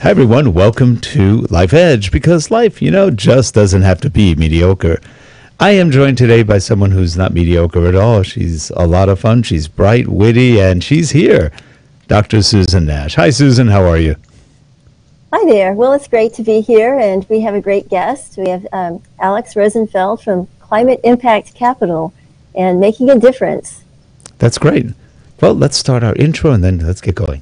Hi, everyone. Welcome to Life Edge, because life, just doesn't have to be mediocre. I am joined today by someone who's not mediocre at all. She's a lot of fun. She's bright, witty, and she's here. Dr. Susan Nash. Hi, Susan. How are you? Hi there. Well, it's great to be here, and we have a great guest. We have Alex Rozenfeld from Climate Impact Capital and Making a Difference. That's great. Well, let's start our intro, and then let's get going.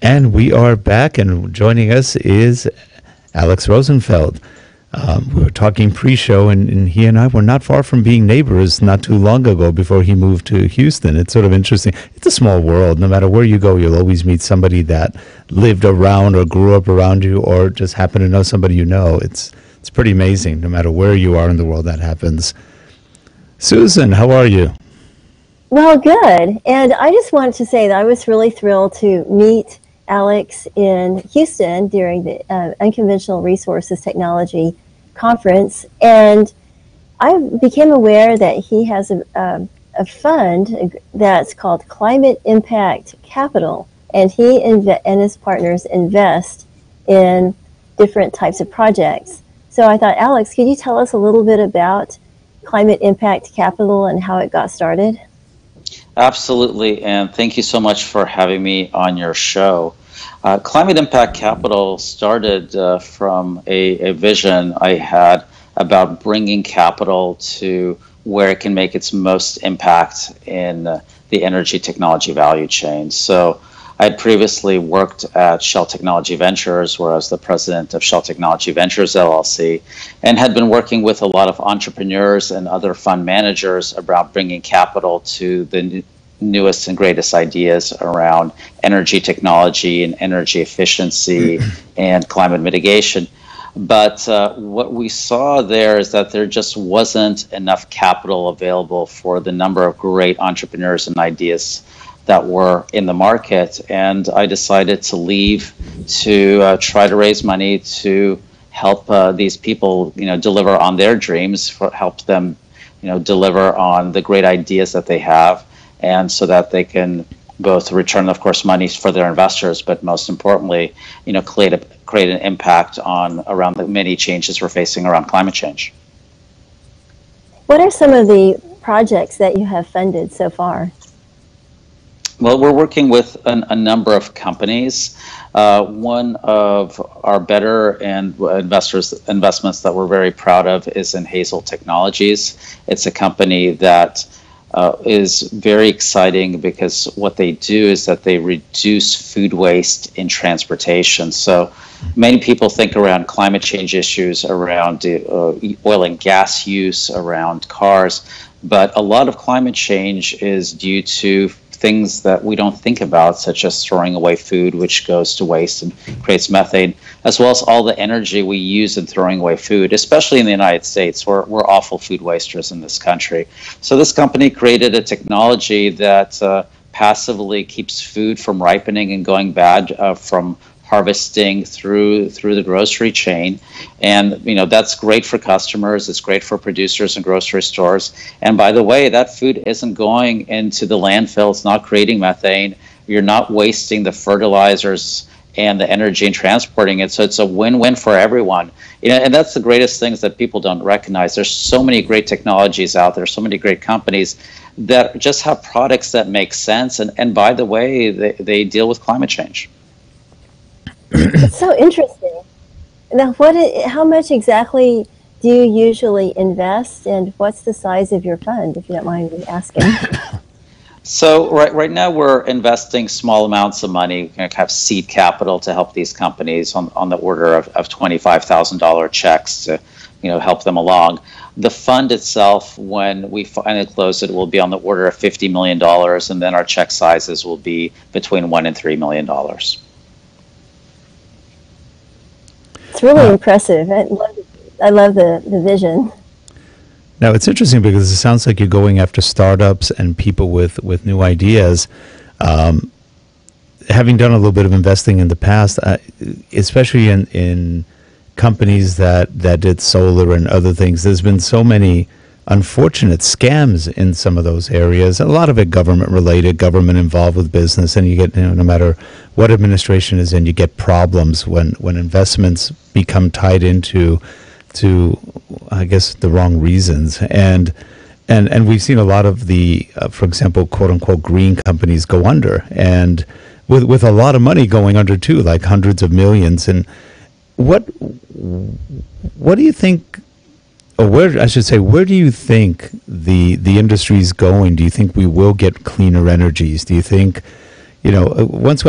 And we are back, and joining us is Alex Rozenfeld. We were talking pre-show, and he and I were not far from being neighbors not too long ago before he moved to Houston. It's sort of interesting. It's a small world. No matter where you go, you'll always meet somebody that lived around or grew up around you or just happen to know somebody you know. It's pretty amazing. No matter where you are in the world, that happens. Susan, how are you? Well, good. And I just wanted to say that I was really thrilled to meet Alex in Houston during the Unconventional Resources Technology Conference, and I became aware that he has a fund that's called Climate Impact Capital, and he and his partners invest in different types of projects. So I thought, Alex, could you tell us a little bit about Climate Impact Capital and how it got started? Absolutely, and thank you so much for having me on your show. Climate Impact Capital started from a vision I had about bringing capital to where it can make its most impact in the energy technology value chain. So I had previously worked at Shell Technology Ventures, where I was the president of Shell Technology Ventures, LLC, and had been working with a lot of entrepreneurs and other fund managers about bringing capital to the newest and greatest ideas around energy technology and energy efficiency and climate mitigation. But what we saw there is that there just wasn't enough capital available for the number of great entrepreneurs and ideas that were in the market. And I decided to leave to try to raise money to help these people, deliver on their dreams, help them, deliver on the great ideas that they have, and so that they can both return, of course, money for their investors, but most importantly, create an impact around the many changes we're facing around climate change. What are some of the projects that you have funded so far? Well, we're working with a number of companies. One of our better investments that we're very proud of is in Hazel Technologies. It's a company that is very exciting because what they do is that they reduce food waste in transportation. So many people think around climate change issues, around oil and gas use, around cars, but a lot of climate change is due to things that we don't think about, such as throwing away food, which goes to waste and creates methane, as well as all the energy we use in throwing away food, especially in the United States. We're awful food wasters in this country. So this company created a technology that passively keeps food from ripening and going bad from harvesting through the grocery chain. And that's great for customers, it's great for producers and grocery stores. And by the way, that food isn't going into the landfill, it's not creating methane, you're not wasting the fertilizers and the energy in transporting it. So it's a win-win for everyone. And that's the greatest things that people don't recognize. There's so many great technologies out there, so many great companies that just have products that make sense. And by the way, they deal with climate change. It's so interesting. Now, how much exactly do you usually invest, and what's the size of your fund, if you don't mind me asking? So right now we're investing small amounts of money, kind of seed capital to help these companies on the order of $25,000 checks to help them along. The fund itself, when we finally close it, will be on the order of $50 million, and then our check sizes will be between $1 and $3 million. It's really impressive. I love the vision. Now, it's interesting because it sounds like you're going after startups and people with new ideas. having done a little bit of investing in the past, especially in companies that did solar and other things, there's been so many unfortunate scams in some of those areas. A lot of it government related, government involved with business, and you get, no matter what administration is in, you get problems when investments become tied into I guess the wrong reasons. And we've seen a lot of the, for example, quote unquote green companies go under, and with a lot of money going under too, like hundreds of millions. And what do you think? Or where do you think the industry is going? Do you think we will get cleaner energies? Do you think, once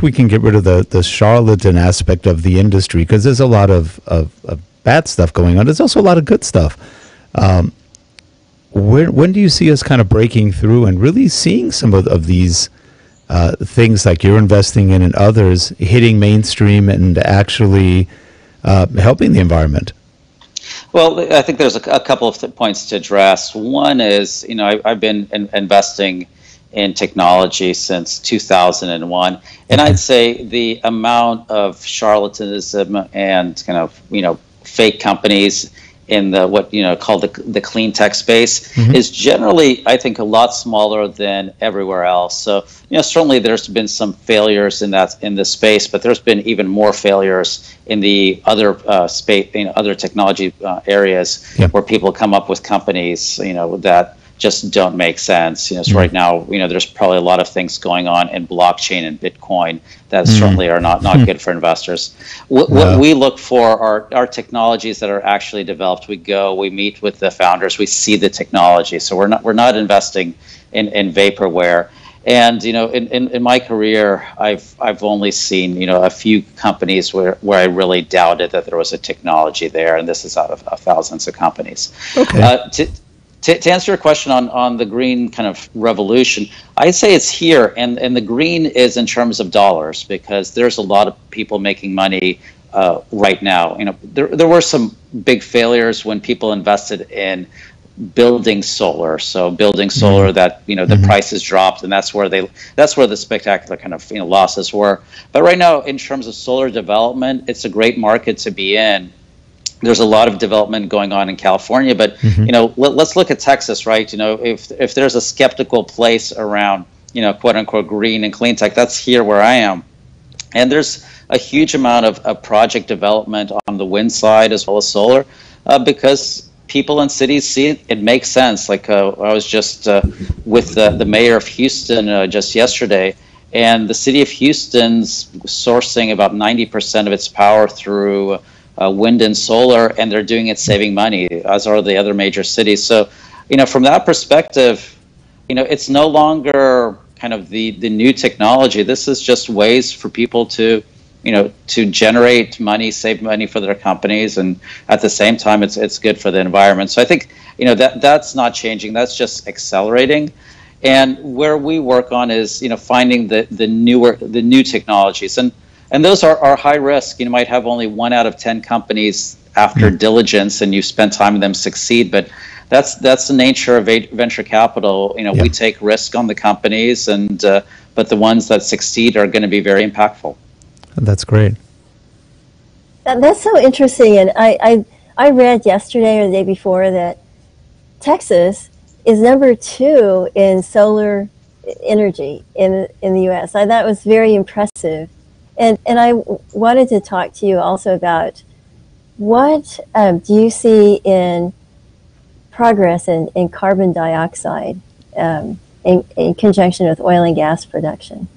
we can get rid of the charlatan aspect of the industry, because there's a lot of bad stuff going on, there's also a lot of good stuff. When do you see us kind of breaking through and really seeing some of these things like you're investing in and others hitting mainstream and actually helping the environment? Well, I think there's a couple of points to address. One is, I've been investing in technology since 2001, and I'd say the amount of charlatanism and kind of, fake companies in the called the clean tech space is generally, I think, a lot smaller than everywhere else. So certainly there's been some failures in this space, but there's been even more failures in the other space, other technology areas where people come up with companies that just don't make sense. So right now, there's probably a lot of things going on in blockchain and Bitcoin that certainly are not good for investors. What we look for are technologies that are actually developed. We meet with the founders, we see the technology. So we're not investing in vaporware. And in my career, I've only seen a few companies where I really doubted that there was a technology there, and this is out of thousands of companies. Okay. To answer your question on the green kind of revolution, I'd say it's here, and the green is in terms of dollars, because there's a lot of people making money right now. There were some big failures when people invested in building solar. So building solar that the prices dropped, and that's where the spectacular kind of losses were. But right now, in terms of solar development, it's a great market to be in. There's a lot of development going on in California, but let's look at Texas, right? If there's a skeptical place around quote unquote green and clean tech, that's here where I am. And there's a huge amount of project development on the wind side as well as solar, because people in cities see it makes sense. Like I was just with the mayor of Houston just yesterday, and the city of Houston's sourcing about 90% of its power through wind and solar, and they're doing it saving money, as are the other major cities. So, from that perspective, it's no longer kind of the new technology. This is just ways for people to generate money, save money for their companies, and at the same time, it's good for the environment. So I think that's not changing. That's just accelerating. And where we work on is finding the new technologies, and those are high risk. You might have only 1 out of 10 companies after diligence, and you spend time with them succeed. But that's the nature of venture capital. We take risk on the companies, and but the ones that succeed are going to be very impactful. That's great. That's so interesting. And I read yesterday or the day before that Texas is number 2 in solar energy in the U.S. I thought it was very impressive. And I wanted to talk to you also about what do you see in progress in carbon dioxide in conjunction with oil and gas production?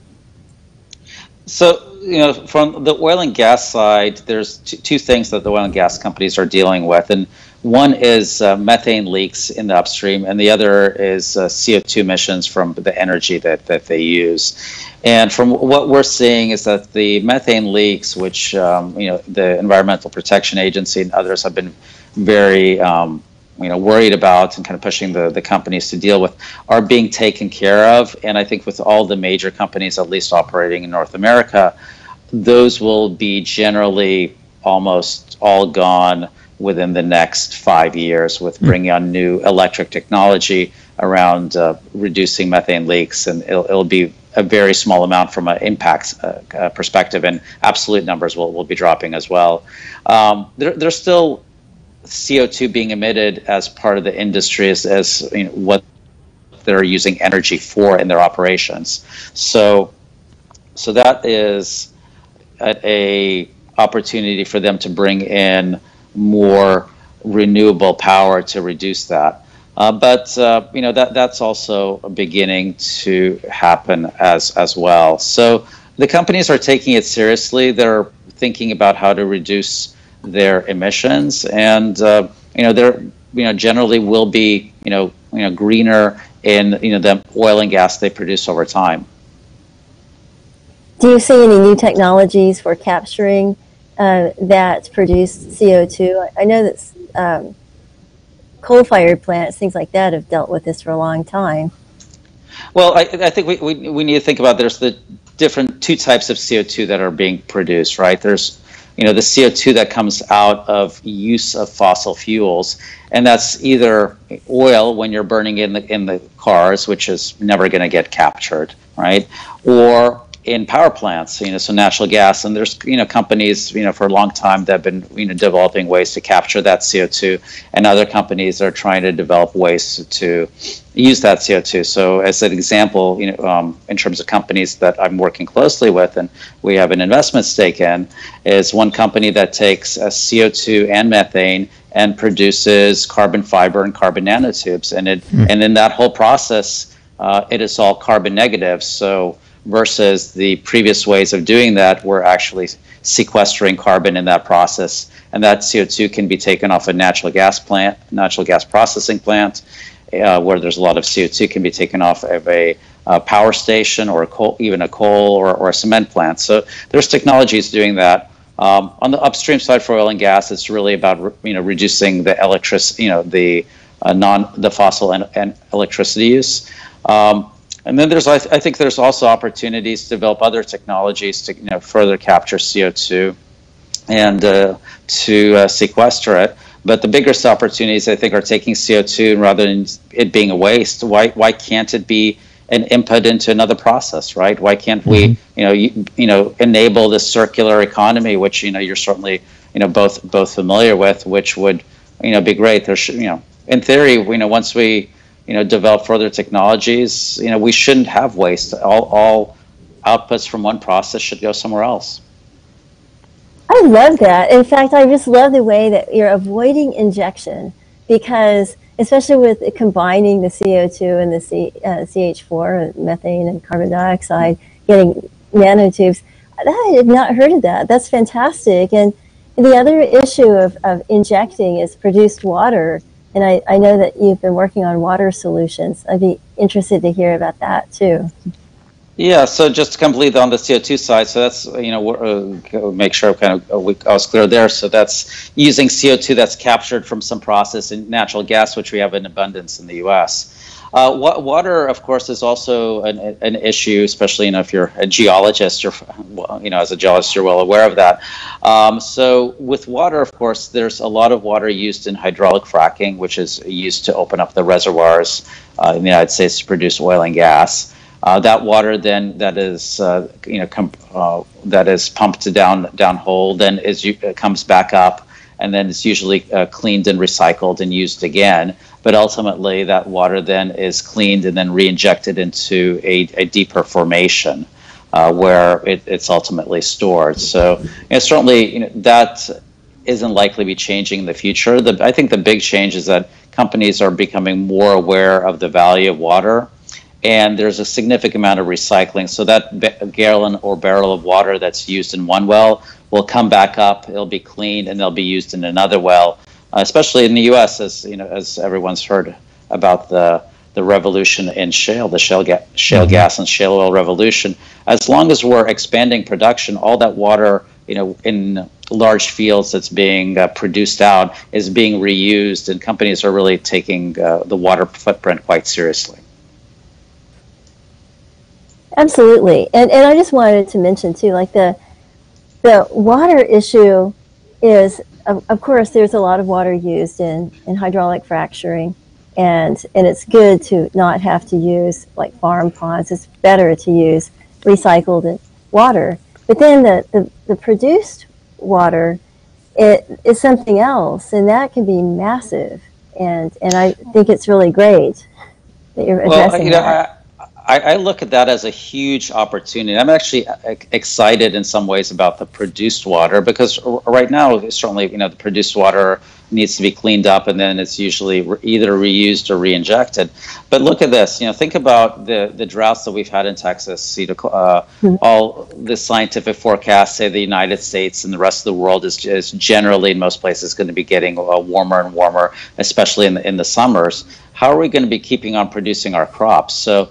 So, from the oil and gas side, there's two things that the oil and gas companies are dealing with. And one is methane leaks in the upstream, and the other is CO2 emissions from the energy that they use. And from what we're seeing is that the methane leaks, which the Environmental Protection Agency and others have been very worried about and kind of pushing the companies to deal with, are being taken care of. And I think with all the major companies, at least operating in North America, those will be generally almost all gone within the next 5 years, with bringing on new electric technology around reducing methane leaks, and it'll be a very small amount from an impact perspective, and absolute numbers will be dropping as well. There's still CO2 being emitted as part of the industry as what they're using energy for in their operations. So that is a opportunity for them to bring in more renewable power to reduce that. But that's also beginning to happen as well. So the companies are taking it seriously. They're thinking about how to reduce their emissions, and they're generally will be greener in the oil and gas they produce over time. Do you see any new technologies for capturing that produce CO2? I know that coal-fired plants, things like that, have dealt with this for a long time. Well, I think we need to think about there's the different two types of CO2 that are being produced, right? There's the CO2 that comes out of use of fossil fuels, and that's either oil when you're burning in the cars, which is never going to get captured, right? Or in power plants, so natural gas, and there's companies for a long time that have been developing ways to capture that CO2, and other companies are trying to develop ways to use that CO2. So as an example, in terms of companies that I'm working closely with and we have an investment stake in, is one company that takes CO2 and methane and produces carbon fiber and carbon nanotubes, and in that whole process, it is all carbon negative. So versus the previous ways of doing that, we're actually sequestering carbon in that process, and that CO2 can be taken off a natural gas processing plant, where there's a lot of CO2 can be taken off of a power station or even a coal or a cement plant. So there's technologies doing that. On the upstream side for oil and gas, it's really about reducing the electricity, the fossil and electricity use. And then I think there's also opportunities to develop other technologies to further capture CO2 and to sequester it. But the biggest opportunities, I think, are taking CO2 and rather than it being a waste. Why can't it be an input into another process, right? Why can't we enable this circular economy, which you're certainly both familiar with, which would be great. There should in theory once we develop further technologies, we shouldn't have waste. All outputs from one process should go somewhere else. I love that. In fact, I just love the way that you're avoiding injection, because especially with combining the CO2 and the CH4, methane and carbon dioxide, getting nanotubes, I had not heard of that. That's fantastic. And the other issue of injecting is produced water. And I know that you've been working on water solutions. I'd be interested to hear about that too. Yeah, so just to complete on the CO2 side, so that's, make sure I was clear there. So that's using CO2 that's captured from some process in natural gas, which we have in abundance in the U.S. Water, of course, is also an issue, especially if you're a geologist. As a geologist, you're well aware of that. So with water, of course, there's a lot of water used in hydraulic fracking, which is used to open up the reservoirs in the United States to produce oil and gas. That water then that is pumped downhole then comes back up, and then it's usually cleaned and recycled and used again. But ultimately, that water then is cleaned and then re-injected into a deeper formation where it's ultimately stored. So certainly that isn't likely to be changing in the future. I think the big change is that companies are becoming more aware of the value of water. And there's a significant amount of recycling. So that gallon or barrel of water that's used in one well will come back up, it'll be cleaned, and they'll be used in another well, especially in the U.S., as everyone's heard about the revolution in shale, the shale gas and shale oil revolution. As long as we're expanding production, all that water, in large fields that's being produced out is being reused, and companies are really taking the water footprint quite seriously. Absolutely. And I just wanted to mention too, like the water issue is, of course, there's a lot of water used in hydraulic fracturing. and it's good to not have to use like farm ponds. It's better to use recycled water. But then the produced water, it is something else, and that can be massive. And I think it's really great that you're addressing that. I look at that as a huge opportunity. I'm actually excited in some ways about the produced water, because right now, certainly, the produced water needs to be cleaned up, and then it's usually either reused or re-injected. But look at this. Think about the droughts that we've had in Texas. All the scientific forecasts say the United States and the rest of the world is generally, in most places, going to be getting warmer and warmer, especially in the summers. How are we going to be keeping on producing our crops? So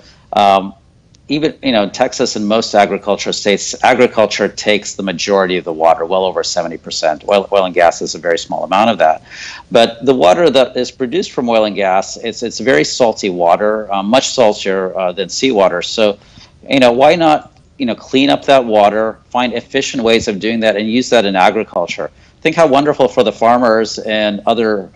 even Texas and most agricultural states, agriculture takes the majority of the water, well over 70%. Oil and gas is a very small amount of that. But the water that is produced from oil and gas, it's very salty water, much saltier than seawater. So, why not clean up that water, find efficient ways of doing that, and use that in agriculture? Think how wonderful for the farmers and other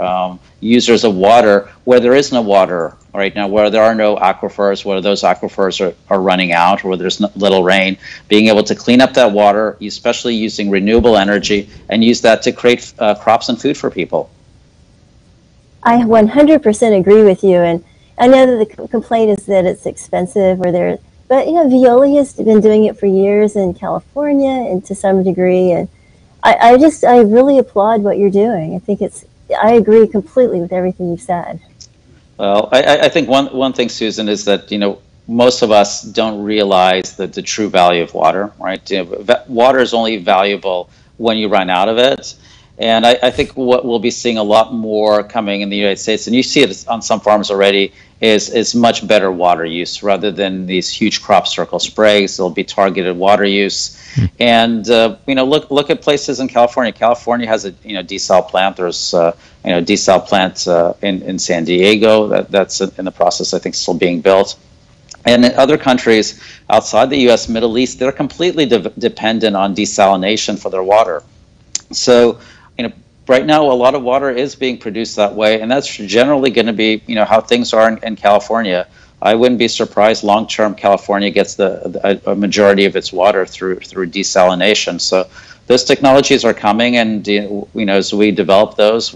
users of water where there is no water right now, where there are no aquifers, where those aquifers are running out, or where there's little rain, being able to clean up that water, especially using renewable energy, and use that to create crops and food for people. I 100% agree with you, and I know that the complaint is that it's expensive, but Veolia has been doing it for years in California and to some degree, and I really applaud what you're doing. I agree completely with everything you've said. Well, I think one thing, Susan, is that most of us don't realize the true value of water, right? Water is only valuable when you run out of it. And I think what we'll be seeing a lot more coming in the United States, and you see it on some farms already, is much better water use rather than these huge crop circle sprays. There'll be targeted water use. And look at places in California. California has a desal plant. There's desal plant in San Diego that's in the process, I think, still being built. And in other countries outside the U.S., Middle East, they're completely dependent on desalination for their water. So right now, a lot of water is being produced that way, and that's generally going to be how things are in California. I wouldn't be surprised long-term California gets a majority of its water through desalination. So those technologies are coming, and as we develop those,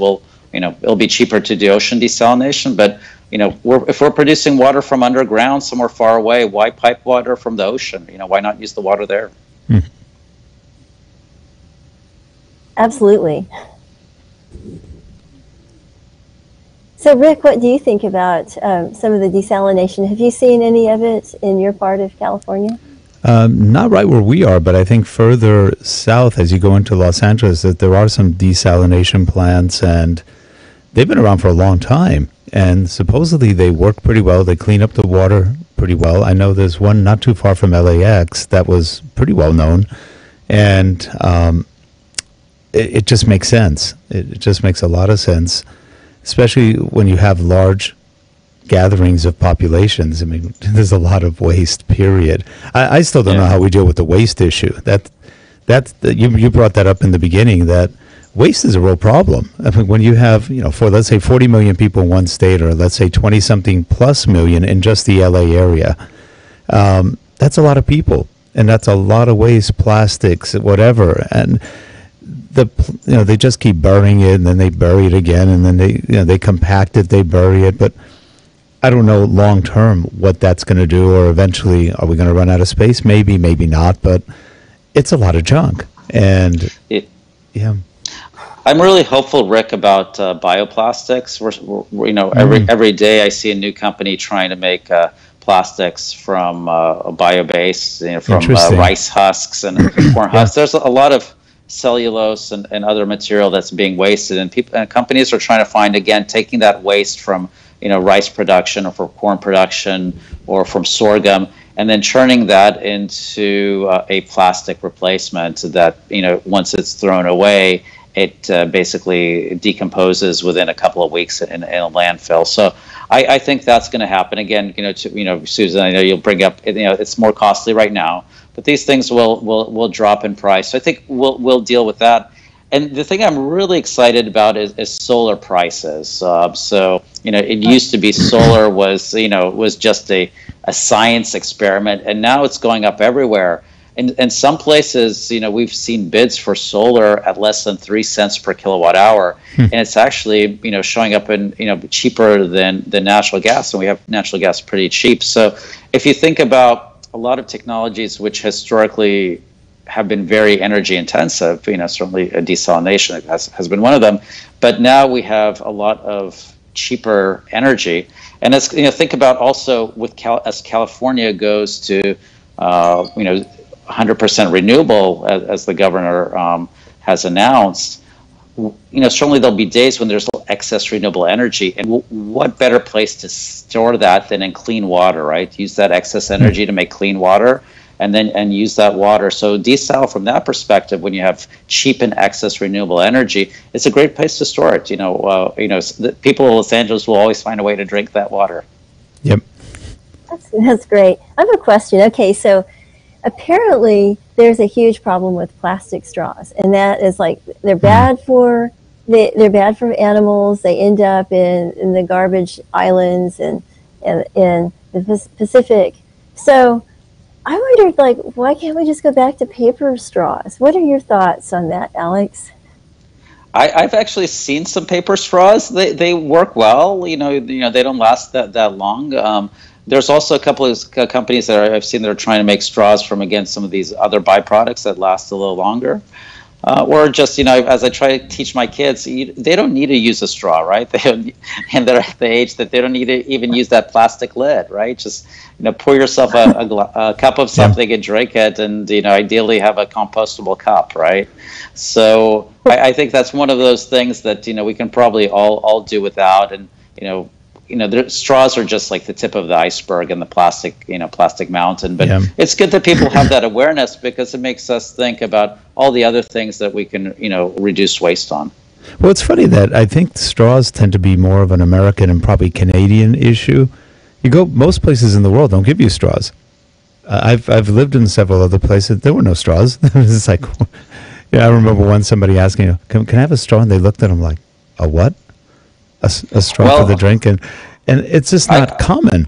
it'll be cheaper to do ocean desalination. But if we're producing water from underground somewhere far away, why pipe water from the ocean? Why not use the water there? Absolutely. So, Rick, what do you think about some of the desalination? Have you seen any of it in your part of California? Not right where we are, but I think further south, as you go into Los Angeles, that there are some desalination plants, and they've been around for a long time. And supposedly they work pretty well. They clean up the water pretty well. I know there's one not too far from LAX that was pretty well known, and it just makes sense. It just makes a lot of sense, especially when you have large gatherings of populations. I mean, there's a lot of waste, period. I still don't know how we deal with the waste issue. You brought that up in the beginning, that waste is a real problem. I mean, when you have, let's say 40 million people in one state, or let's say 20-something plus million in just the LA area, that's a lot of people, and that's a lot of waste, plastics, whatever, and they just keep burying it, and then they bury it again, and then they compact it, they bury it. But I don't know long term what that's going to do, or eventually are we going to run out of space? Maybe, maybe not. But it's a lot of junk, and I'm really hopeful, Rick, about bioplastics. Every day I see a new company trying to make plastics from bio-based, from rice husks and corn husks. There's a lot of cellulose and other material that's being wasted, and companies are trying to find, again, taking that waste from rice production or from corn production or from sorghum, and then churning that into a plastic replacement that once it's thrown away, it basically decomposes within a couple of weeks in a landfill. So I think that's going to happen. Again, Susan, I know you'll bring up, it's more costly right now, but these things will drop in price. So I think we'll deal with that. And the thing I'm really excited about is solar prices. So, it used to be solar was just a science experiment, and now it's going up everywhere. And some places, we've seen bids for solar at less than 3 cents per kilowatt hour, and it's actually, showing up in, cheaper than natural gas, and we have natural gas pretty cheap. So if you think about a lot of technologies which historically have been very energy intensive, certainly desalination has been one of them, but now we have a lot of cheaper energy. And as think about also as California goes to 100% renewable, as the governor has announced, certainly there'll be days when there's excess renewable energy, and what better place to store that than in clean water, right? Use that excess energy to make clean water, and use that water. So desal, from that perspective, when you have cheap and excess renewable energy, it's a great place to store it. The people of Los Angeles will always find a way to drink that water. Yep. That's great. I have a question. Okay, so apparently there's a huge problem with plastic straws, and that is they're bad for animals. They end up in the garbage islands and in the Pacific. So I wondered, why can't we just go back to paper straws? What are your thoughts on that, Alex? I've actually seen some paper straws. They work well. They don't last that long. There's also a couple of companies that I've seen that are trying to make straws from, again, some of these other byproducts that last a little longer. Or just, as I try to teach my kids, they don't need to use a straw, right? And they're at the age that they don't need to even use that plastic lid, right? Just, pour yourself a cup of something and drink it, and, ideally have a compostable cup, right? So I think that's one of those things that, we can probably all do without. And, straws are just like the tip of the iceberg in the plastic mountain. But it's good that people have that awareness, because it makes us think about all the other things that we can, reduce waste on. Well, it's funny that I think straws tend to be more of an American and probably Canadian issue. You go, most places in the world don't give you straws. I've lived in several other places. There were no straws. It's like, I remember once somebody asking, can I have a straw? And they looked at them like, a what? A straw for the drink, and it's just not common.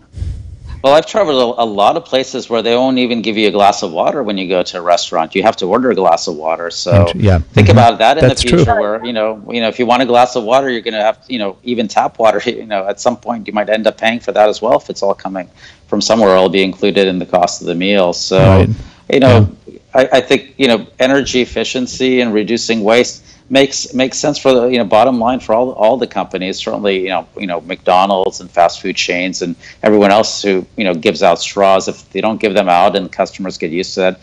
Well, I've traveled a lot of places where they won't even give you a glass of water when you go to a restaurant. You have to order a glass of water. So think about that in the future, true. Where if you want a glass of water, you're going to have even tap water. At some point you might end up paying for that as well if it's all coming from somewhere. It'll be included in the cost of the meal. So I think energy efficiency and reducing waste makes sense for the bottom line for all the companies. Certainly McDonald's and fast food chains and everyone else who gives out straws. If they don't give them out and customers get used to that,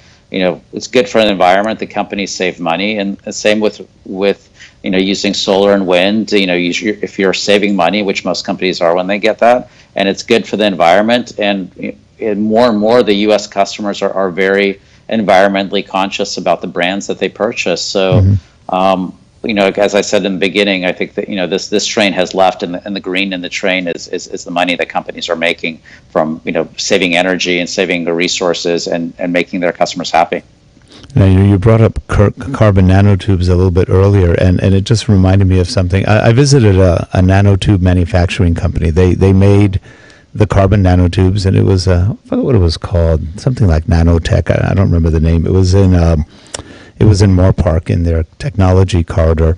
it's good for the environment. The companies save money, and the same with using solar and wind. If you're saving money, which most companies are when they get that, and it's good for the environment. And more the U.S. customers are very environmentally conscious about the brands that they purchase. So. As I said in the beginning, I think that this train has left, and the green in the train is the money that companies are making from saving energy and saving the resources and making their customers happy. Now, you brought up carbon nanotubes a little bit earlier, and it just reminded me of something. I visited a nanotube manufacturing company. They made the carbon nanotubes, and it was I forget what it was called, something like Nanotech. I don't remember the name. It was in Moore Park in their technology corridor.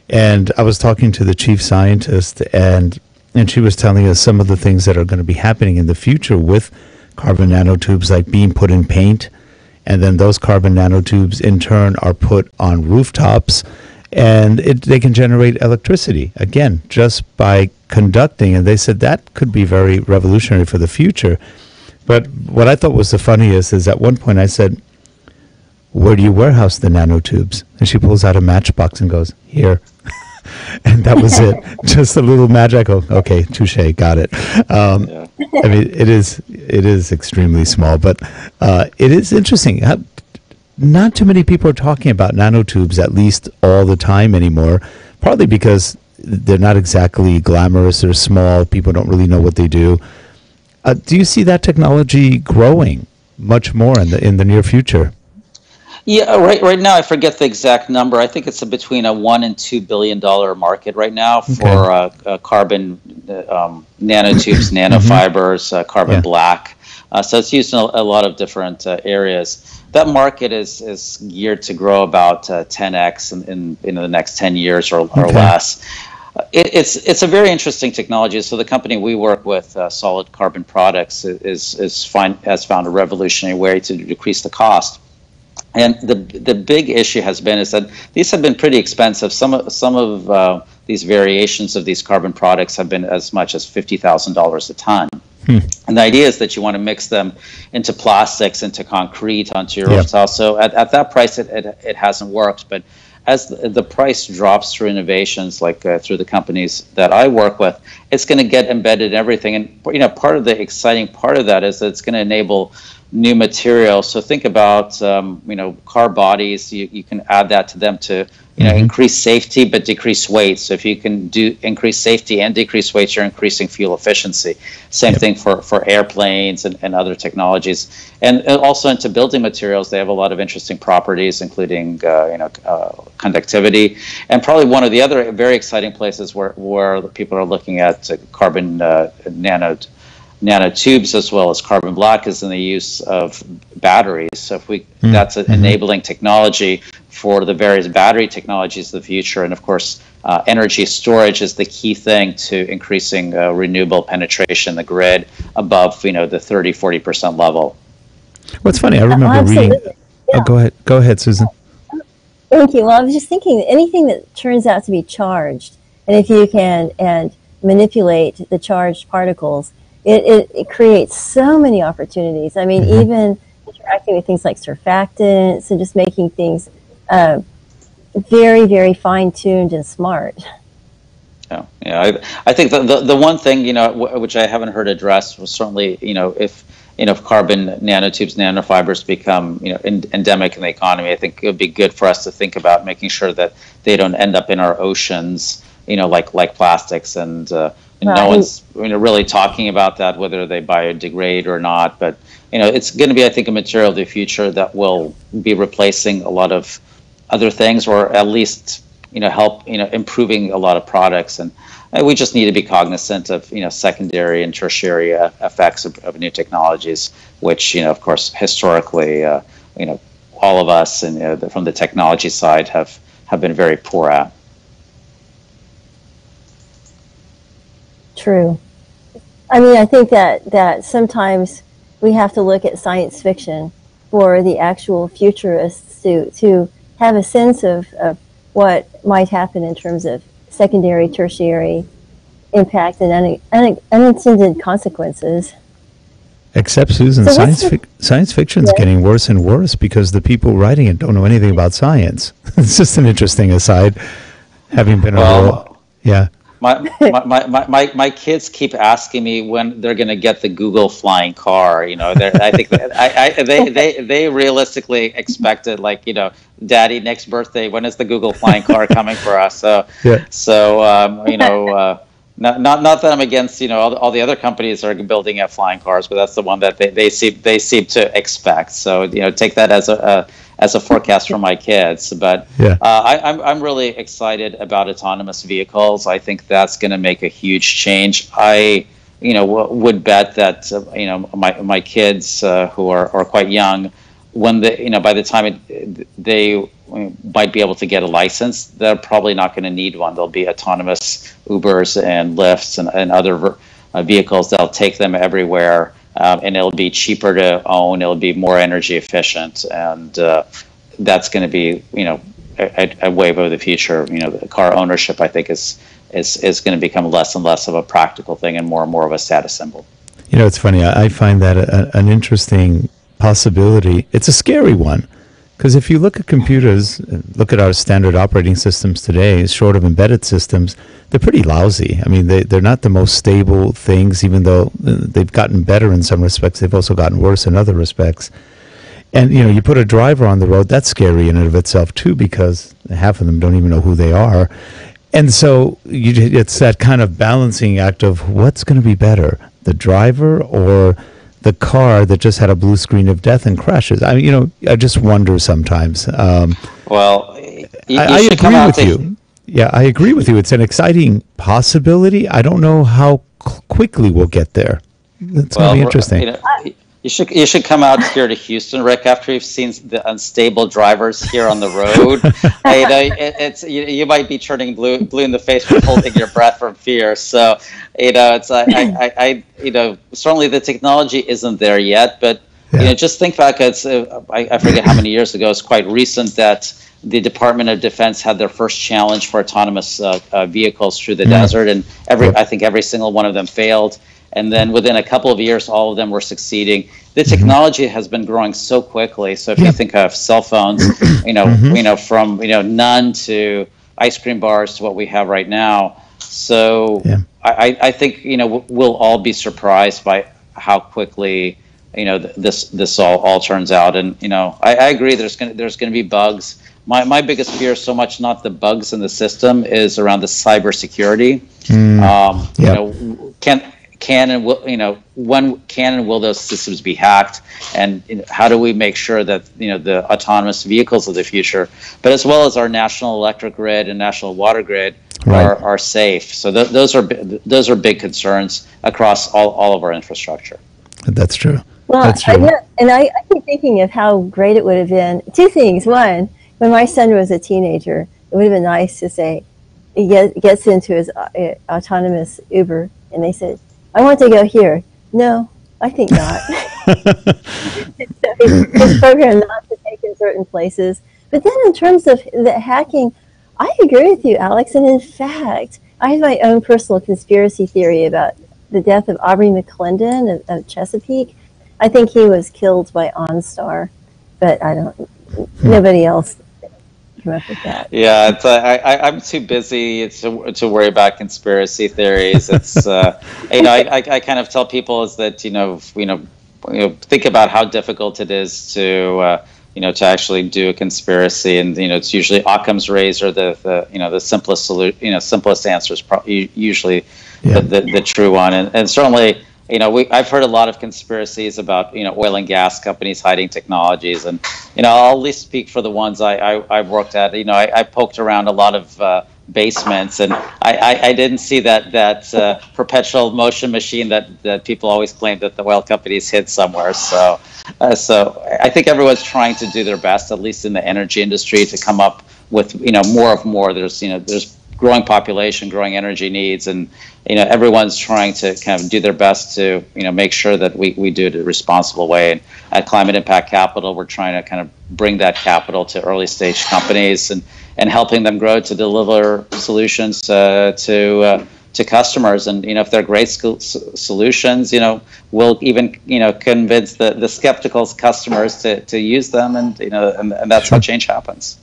And I was talking to the chief scientist, and she was telling us some of the things that are going to be happening in the future with carbon nanotubes, like being put in paint. And then those carbon nanotubes, in turn, are put on rooftops, and they can generate electricity, again, just by conducting. And they said that could be very revolutionary for the future. But what I thought was the funniest is at one point I said, where do you warehouse the nanotubes? And she pulls out a matchbox and goes, here. And that was it. Just a little magic. I go, okay, touche, got it. I mean, it is extremely small, but it is interesting. Not too many people are talking about nanotubes, at least all the time anymore, partly because they're not exactly glamorous. They're small. People don't really know what they do. Do you see that technology growing much more in the near future? Yeah, right now I forget the exact number. I think it's between a $1 and $2 billion market right now for carbon nanotubes, nanofibers, carbon black. So it's used in a lot of different areas. That market is geared to grow about 10x in the next 10 years or less. It's a very interesting technology. So the company we work with, Solid Carbon Products, has found a revolutionary way to decrease the cost. And the big issue has been is that these have been pretty expensive. Some of these variations of these carbon products have been as much as $50,000 a ton. And the idea is that you want to mix them into plastics, into concrete, onto your roof tile. So at that price, it hasn't worked. But as the price drops through innovations, like through the companies that I work with, it's going to get embedded in everything. And part of the exciting part of that is that it's going to enable new materials. So think about car bodies. You can add that to them to increase safety but decrease weight. So if you can increase safety and decrease weight, you're increasing fuel efficiency. Same thing for airplanes and other technologies. And also into building materials, they have a lot of interesting properties, including conductivity. And probably one of the other very exciting places where people are looking at carbon nanotubes as well as carbon black is in the use of batteries. So if that's an enabling technology for the various battery technologies of the future. And of course, energy storage is the key thing to increasing renewable penetration in the grid above the 30-40% level. What's funny, I remember reading. Oh, go ahead, Susan. Thank you. Well, I was just thinking anything that turns out to be charged, and if you can manipulate the charged particles, it creates so many opportunities. I mean, even interacting with things like surfactants and just making things very, very fine-tuned and smart. Yeah. I think the one thing which I haven't heard addressed was certainly if carbon nanotubes, nanofibers become endemic in the economy, I think it would be good for us to think about making sure that they don't end up in our oceans, like plastics, and no one's really talking about that, whether they biodegrade or not. But it's going to be, I think, a material of the future that will be replacing a lot of other things, or at least help improving a lot of products. And we just need to be cognizant of secondary and tertiary effects of new technologies, which of course historically all of us and from the technology side have been very poor at. True. I mean, I think that sometimes we have to look at science fiction for the actual futurists to have a sense of what might happen in terms of secondary, tertiary impact and unintended consequences. Except, Susan, science fiction is getting worse and worse because the people writing it don't know anything about science. It's just an interesting aside, having been My kids keep asking me when they're going to get the Google flying car. I think they realistically expected, Daddy, next birthday, when is the Google flying car coming for us? Not that I'm against all the other companies are building flying cars, but that's the one that they seem to expect. So take that as a forecast for my kids. But I'm really excited about autonomous vehicles. I think that's going to make a huge change. I would bet that my kids who are quite young, when by the time they might be able to get a license, they're probably not going to need one. There'll be autonomous Ubers and Lyfts and other vehicles that'll take them everywhere. And it'll be cheaper to own. It'll be more energy efficient, and that's going to be, a wave of the future. The car ownership, I think, is going to become less and less of a practical thing and more of a status symbol. It's funny. I find that an interesting possibility. It's a scary one, because if you look at computers, look at our standard operating systems today, short of embedded systems, they're pretty lousy. I mean, they're not the most stable things, even though they've gotten better in some respects. They've also gotten worse in other respects. And, you put a driver on the road, that's scary in and of itself, too, because half of them don't even know who they are. And so it's that kind of balancing act of what's going to be better, the driver or the car that just had a blue screen of death and crashes. I mean, I just wonder sometimes. Well, I agree with you. Yeah, I agree with you. It's an exciting possibility. I don't know how quickly we'll get there. That's going to be interesting. You should come out here to Houston, Rick, after you've seen the unstable drivers here on the road. You might be turning blue in the face from holding your breath from fear. So, it's certainly the technology isn't there yet, but just think back. I forget how many years ago. It's quite recent that the Department of Defense had their first challenge for autonomous vehicles through the desert, and I think every single one of them failed. And then within a couple of years, all of them were succeeding. The technology has been growing so quickly. So if you think of cell phones, from none to ice cream bars to what we have right now. So I think we'll all be surprised by how quickly this all turns out. And I agree. There's going to be bugs. My biggest fear is so much not the bugs in the system is around the cybersecurity. Can and will when can and will those systems be hacked, and how do we make sure that the autonomous vehicles of the future, but as well as our national electric grid and national water grid are safe. So those are big concerns across all of our infrastructure. That's true. Well, that's true. I keep thinking of how great it would have been. Two things. One, when my son was a teenager, it would have been nice to say he gets into his autonomous Uber, and they said, I want to go here. No, I think not. So he's programmed not to take in certain places. But then in terms of the hacking, I agree with you, Alex. And in fact, I have my own personal conspiracy theory about the death of Aubrey McClendon of Chesapeake. I think he was killed by OnStar, but nobody else come up with that. Yeah, I'm too busy to worry about conspiracy theories. It's I kind of tell people is that think about how difficult it is to to actually do a conspiracy, and it's usually Occam's razor, the simplest simplest answer is usually the true one, and certainly. I've heard a lot of conspiracies about oil and gas companies hiding technologies, and I'll at least speak for the ones I've worked at. I poked around a lot of basements, and I didn't see that perpetual motion machine that people always claim that the oil companies hid somewhere. So I think everyone's trying to do their best, at least in the energy industry, to come up with more. There's growing population, growing energy needs, and everyone's trying to kind of do their best to make sure that we do it in a responsible way. And at Climate Impact Capital, we're trying to kind of bring that capital to early stage companies and helping them grow to deliver solutions to customers. And if they're great solutions, we'll even convince the skeptical customers to use them, and that's how change happens.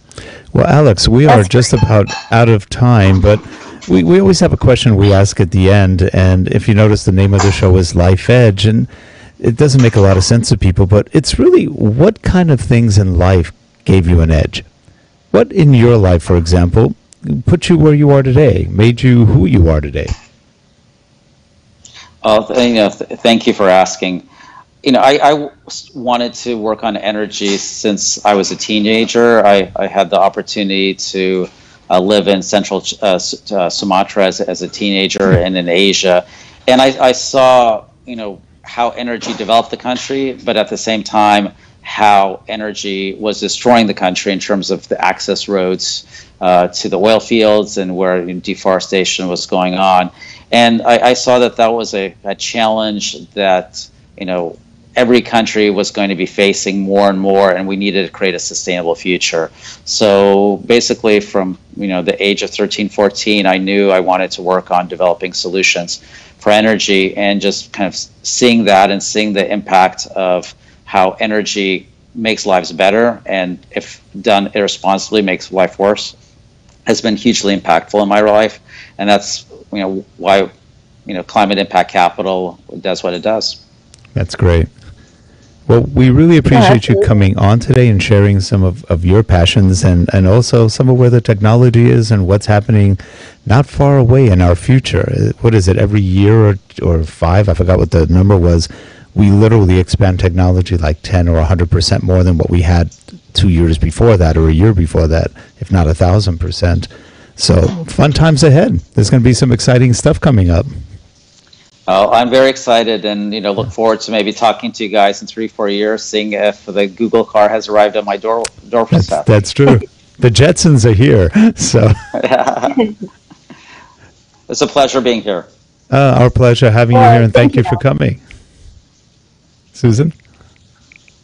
Well, Alex, we are just about out of time, but we always have a question we ask at the end, and if you notice, the name of the show is Life Edge, and it doesn't make a lot of sense to people, but it's really what kind of things in life gave you an edge? What in your life, for example, put you where you are today, made you who you are today? Thank you for asking. I wanted to work on energy since I was a teenager. I had the opportunity to live in central Sumatra as a teenager and in Asia. And I saw, how energy developed the country, but at the same time, how energy was destroying the country in terms of the access roads to the oil fields and where deforestation was going on. And I saw that was a challenge that, every country was going to be facing more and more, and we needed to create a sustainable future. So basically from, the age of 13, 14, I knew I wanted to work on developing solutions for energy, and just kind of seeing that and seeing the impact of how energy makes lives better, and if done irresponsibly makes life worse, has been hugely impactful in my life. And that's, why, Climate Impact Capital does what it does. That's great. Well, we really appreciate you coming on today and sharing some of your passions and also some of where the technology is and what's happening not far away in our future. What is it, every year or 5? I forgot what the number was. we literally expand technology like 10 or 100% more than what we had 2 years before that or a year before that, if not 1,000%. So fun times ahead. There's going to be some exciting stuff coming up. Oh, I'm very excited, and look forward to maybe talking to you guys in 3-4 years, seeing if the Google car has arrived at my doorstep. That's true. The Jetsons are here, so it's a pleasure being here. Our pleasure having you here, and thank you for coming. Susan?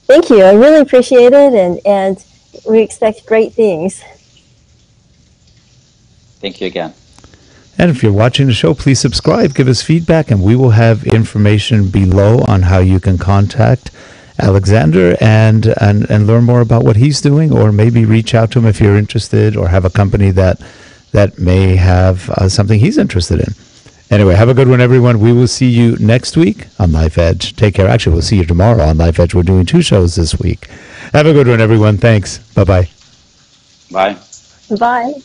Thank you. I really appreciate it, and we expect great things. Thank you again. And if you're watching the show, please subscribe, give us feedback, and we will have information below on how you can contact Alexander and learn more about what he's doing, or maybe reach out to him if you're interested or have a company that may have something he's interested in. Anyway, have a good one, everyone. We will see you next week on Life Edge. Take care. Actually, we'll see you tomorrow on Life Edge. We're doing 2 shows this week. Have a good one, everyone. Thanks. Bye-bye. Bye. Bye.